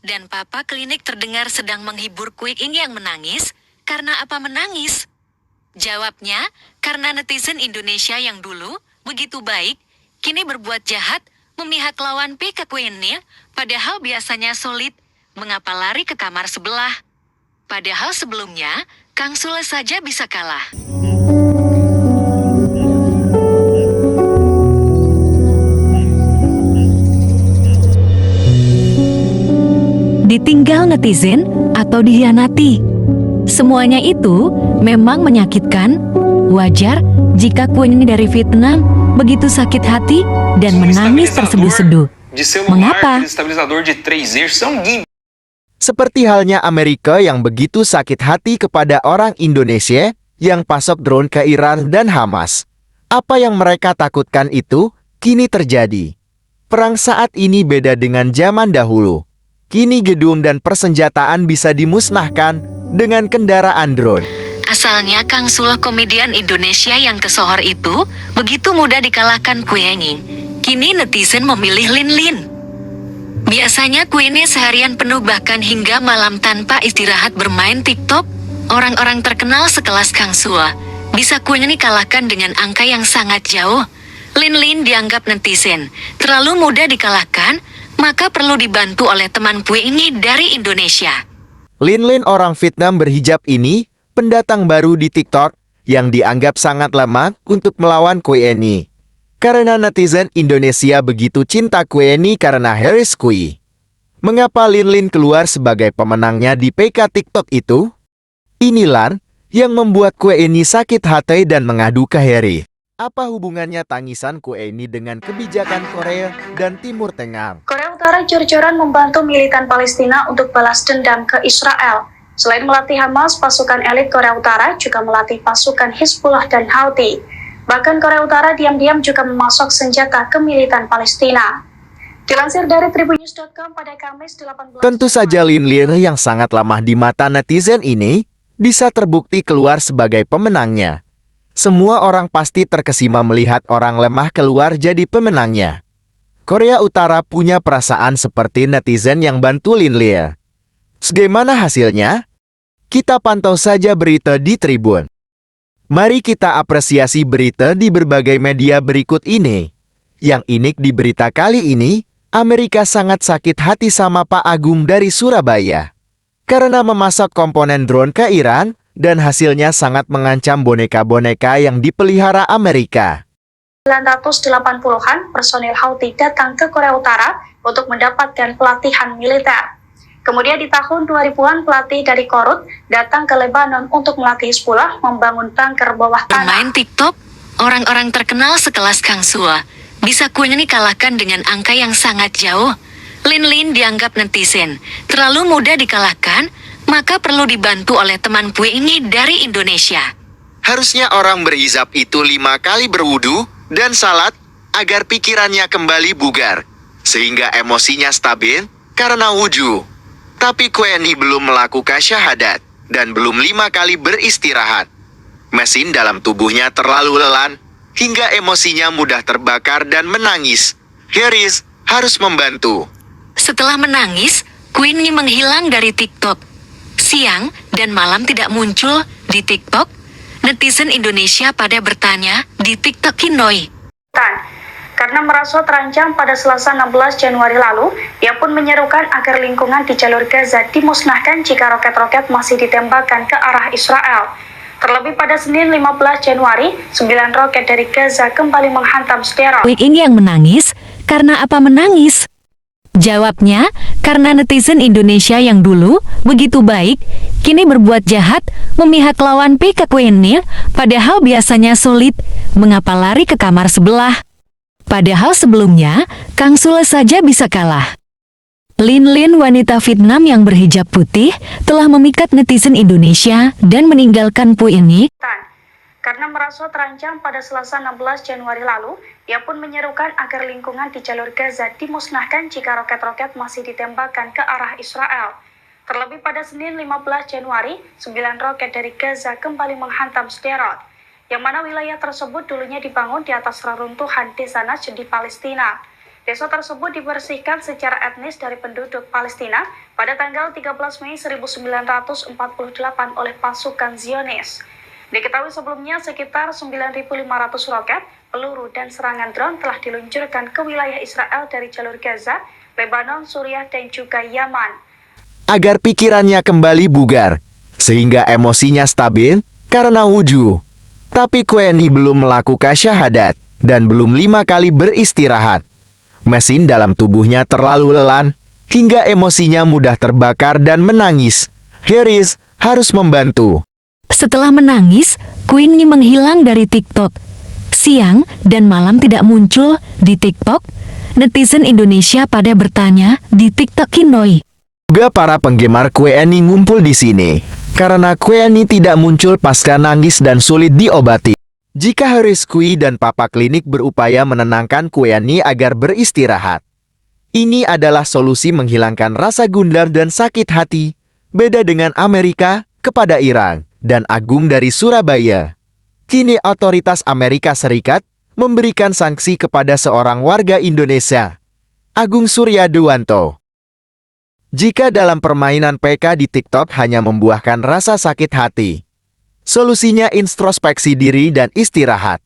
dan papa klinik terdengar sedang menghibur Kuing yang menangis. Karena apa menangis? Jawabnya, karena netizen Indonesia yang dulu begitu baik, kini berbuat jahat, memihak lawan PK Kuingnya, padahal biasanya solid. Mengapa lari ke kamar sebelah? Padahal sebelumnya, Kang Sule saja bisa kalah. Ditinggal netizen atau dikhianati. Semuanya itu memang menyakitkan. Wajar jika Kuing dari Vietnam begitu sakit hati dan menangis terseduh-seduh. Mengapa? Seperti halnya Amerika yang begitu sakit hati kepada orang Indonesia yang pasok drone ke Iran dan Hamas. Apa yang mereka takutkan itu kini terjadi. Perang saat ini beda dengan zaman dahulu. Kini gedung dan persenjataan bisa dimusnahkan dengan kendaraan drone. Asalnya Kang Sule komedian Indonesia yang kesohor itu begitu mudah dikalahkan Kuing. Kini netizen memilih Lin Lin. Biasanya Kuingnya seharian penuh bahkan hingga malam tanpa istirahat bermain TikTok. Orang-orang terkenal sekelas Kang Sule bisa Kuing kalahkan dengan angka yang sangat jauh. Lin Lin dianggap netizen terlalu mudah dikalahkan, maka perlu dibantu oleh teman Kuing dari Indonesia. Lin Lin orang Vietnam berhijab ini pendatang baru di TikTok yang dianggap sangat lemah untuk melawan Kuing. Karena netizen Indonesia begitu cinta Kuing karena Harris Kui. Mengapa Lin Lin keluar sebagai pemenangnya di PK TikTok itu? Inilah yang membuat Kuing sakit hati dan mengadu ke Harry. Apa hubungannya tangisan Kuing dengan kebijakan Korea dan Timur Tengah? Korea Utara jor-joran membantu militan Palestina untuk balas dendam ke Israel. Selain melatih Hamas, pasukan elit Korea Utara juga melatih pasukan Hizbullah dan Houthi. Bahkan Korea Utara diam-diam juga memasok senjata ke militan Palestina. Dilansir dari Tribunnews.com pada Kamis 18 Tentu saja Lin Lin yang sangat lemah di mata netizen ini bisa terbukti keluar sebagai pemenangnya. Semua orang pasti terkesima melihat orang lemah keluar jadi pemenangnya. Korea Utara punya perasaan seperti netizen yang bantu Lin Lin. Bagaimana hasilnya? Kita pantau saja berita di Tribun. Mari kita apresiasi berita di berbagai media berikut ini. Yang unik di berita kali ini, Amerika sangat sakit hati sama Pak Agung dari Surabaya. Karena memasak komponen drone ke Iran, dan hasilnya sangat mengancam boneka-boneka yang dipelihara Amerika. 980-an personil Houthi datang ke Korea Utara untuk mendapatkan pelatihan militer. Kemudian di tahun 2000-an pelatih dari Korut datang ke Lebanon untuk melatih Hizbullah membangun bunker bawah tanah. Bermain TikTok, orang-orang terkenal sekelas Kang Sule bisa Kuing kalahkan dengan angka yang sangat jauh. Lin Lin dianggap netizen terlalu mudah dikalahkan, maka perlu dibantu oleh teman Kuing dari Indonesia. Harusnya orang berhijab itu 5 kali berwudu dan salat agar pikirannya kembali bugar, sehingga emosinya stabil karena wudu. Tapi Kuing belum melakukan syahadat dan belum 5 kali beristirahat. Mesin dalam tubuhnya terlalu lelah hingga emosinya mudah terbakar dan menangis. Harris harus membantu. Setelah menangis, Kuing menghilang dari TikTok. Siang dan malam tidak muncul di TikTok. Netizen Indonesia pada bertanya di TikTok Kinoi. Karena merasa terancam pada Selasa 16 Januari lalu, ia pun menyerukan agar lingkungan di jalur Gaza dimusnahkan jika roket-roket masih ditembakkan ke arah Israel. Terlebih pada Senin 15 Januari, 9 roket dari Gaza kembali menghantam Sderot. Kuing yang menangis, karena apa menangis? Jawabnya, karena netizen Indonesia yang dulu begitu baik, kini berbuat jahat, memihak lawan PK Kuing, padahal biasanya solid. Mengapa lari ke kamar sebelah? Padahal sebelumnya, Kang Sule saja bisa kalah. Lin Lin wanita Vietnam yang berhijab putih telah memikat netizen Indonesia dan meninggalkan Kuing. Karena merasa terancam pada Selasa 16 Januari lalu, ia pun menyerukan agar lingkungan di jalur Gaza dimusnahkan jika roket-roket masih ditembakkan ke arah Israel. Terlebih pada Senin 15 Januari, 9 roket dari Gaza kembali menghantam Sderot, yang mana wilayah tersebut dulunya dibangun di atas reruntuhan desa Najd di Palestina. Desa tersebut dibersihkan secara etnis dari penduduk Palestina pada tanggal 13 Mei 1948 oleh pasukan Zionis. Diketahui sebelumnya sekitar 9.500 roket, peluru, dan serangan drone telah diluncurkan ke wilayah Israel dari jalur Gaza, Lebanon, Suriah, dan juga Yaman. Agar pikirannya kembali bugar, sehingga emosinya stabil karena wudhu. Tapi QNI belum melakukan syahadat dan belum 5 kali beristirahat. Mesin dalam tubuhnya terlalu lelah, hingga emosinya mudah terbakar dan menangis. Harris harus membantu. Setelah menangis, Queenie menghilang dari TikTok. Siang dan malam tidak muncul di TikTok. Netizen Indonesia pada bertanya di TikTok Kinoi. Juga para penggemar QNI ngumpul di sini, karena QNI tidak muncul pasca nangis dan sulit diobati. Jika Harris Kui dan Papa Klinik berupaya menenangkan QNI agar beristirahat, ini adalah solusi menghilangkan rasa gundah dan sakit hati, beda dengan Amerika kepada Iran dan Agung dari Surabaya. Kini otoritas Amerika Serikat memberikan sanksi kepada seorang warga Indonesia, Agung Suryadewanto. Jika dalam permainan PK di TikTok hanya membuahkan rasa sakit hati, solusinya introspeksi diri dan istirahat.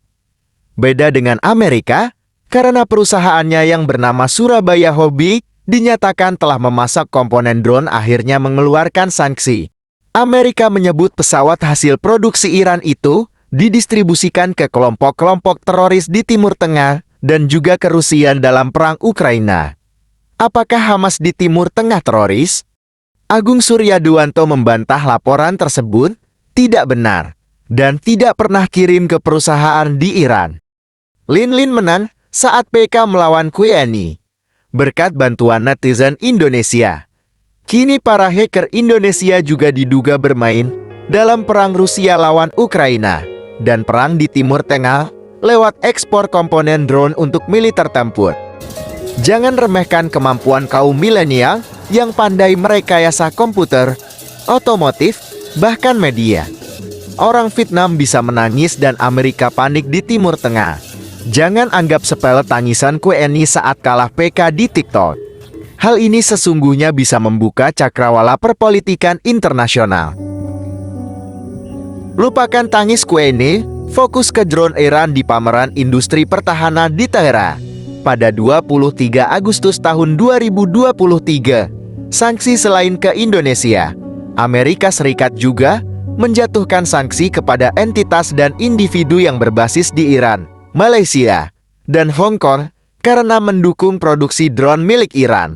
Beda dengan Amerika, karena perusahaannya yang bernama Surabaya Hobby dinyatakan telah memasak komponen drone akhirnya mengeluarkan sanksi. Amerika menyebut pesawat hasil produksi Iran itu didistribusikan ke kelompok-kelompok teroris di Timur Tengah dan juga ke Rusia dalam perang Ukraina. Apakah Hamas di Timur Tengah teroris? Agung Suryadewanto membantah laporan tersebut tidak benar dan tidak pernah kirim ke perusahaan di Iran. Lin menang saat PK melawan QNI berkat bantuan netizen Indonesia. Kini para hacker Indonesia juga diduga bermain dalam perang Rusia lawan Ukraina dan perang di Timur Tengah lewat ekspor komponen drone untuk militer tempur. Jangan remehkan kemampuan kaum milenial yang pandai merekayasa komputer, otomotif, bahkan media. Orang Vietnam bisa menangis dan Amerika panik di Timur Tengah. Jangan anggap sepele tangisan QNI saat kalah PK di TikTok. Hal ini sesungguhnya bisa membuka cakrawala perpolitikan internasional. Lupakan tangis QNI, fokus ke drone Iran di pameran industri pertahanan di Teheran. Pada 23 Agustus tahun 2023, sanksi selain ke Indonesia, Amerika Serikat juga menjatuhkan sanksi kepada entitas dan individu yang berbasis di Iran, Malaysia, dan Hong Kong karena mendukung produksi drone milik Iran.